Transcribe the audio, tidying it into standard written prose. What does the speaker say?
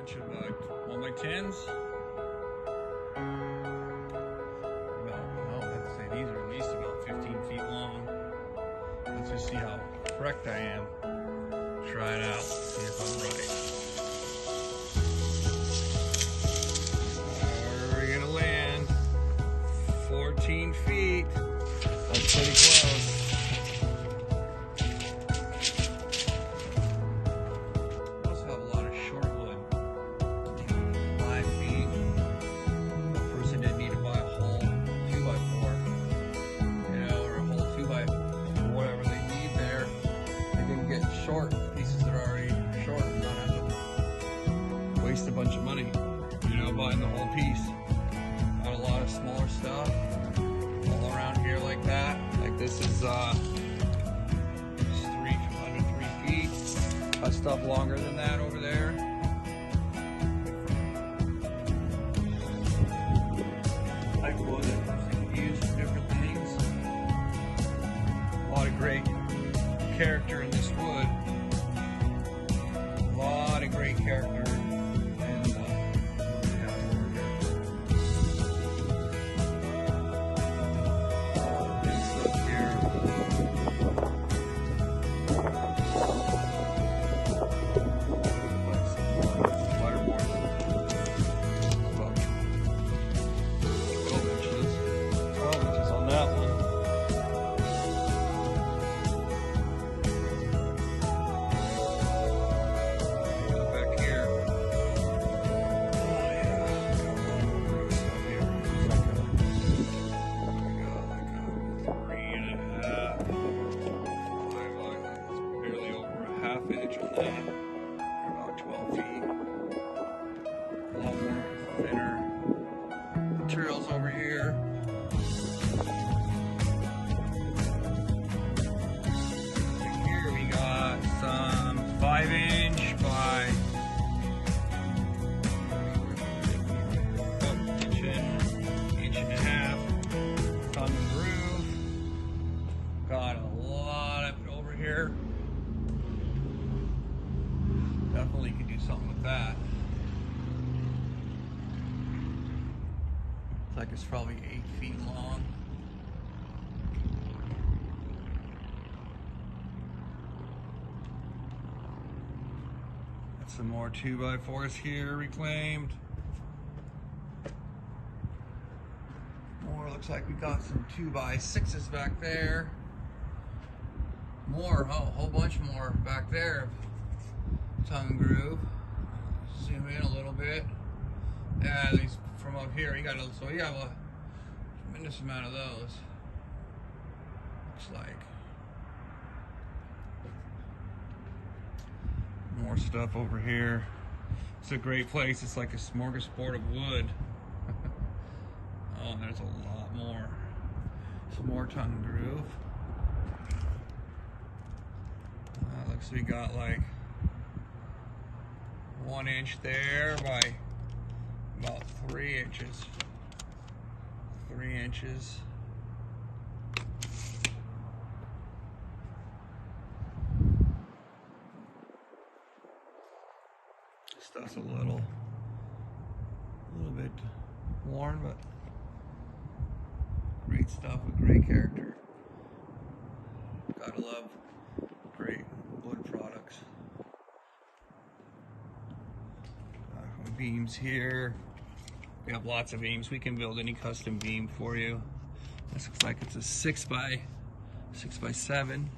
bunch of 1x10s. Let's say these are at least about 15 feet long. Let's just see how correct I am. Try it out, see if I'm right. Where are we gonna land? 14 feet. That's pretty close. Also have a lot of short wood. 5 feet. A person didn't need to buy a whole 2x4, or a whole 2x whatever they need there. They can get short pieces that are already short and not have to waste a bunch of money, buying the whole piece. Got a lot of smaller stuff all around here like that. Like this is under 3 feet. Got stuff longer than that over there. Like wood that person can use for different things. A lot of great character in this wood. A lot of great character. Inch on that, about 12 feet. A lot more thinner materials over here. Right here we got some 5-inch by inch and a half tongue and groove. Got a lot of it over here. Definitely could do something with that. Looks like it's probably 8 feet long. Got some more 2x4s here reclaimed. More, looks like we got some 2x6s back there. More, oh, a whole bunch more back there. Tongue groove. Zoom in a little bit. Yeah, these from up here, you have a tremendous amount of those. Looks like more stuff over here. It's a great place. It's like a smorgasbord of wood. Oh, there's a lot more. Some more tongue groove. Looks we got like 1 inch there by about 3 inches. 3 inches. Stuff's a little bit worn, but great stuff with great character. Gotta love great wood products. Beams here. We have lots of beams. We can build any custom beam for you. This looks like it's a 6x7.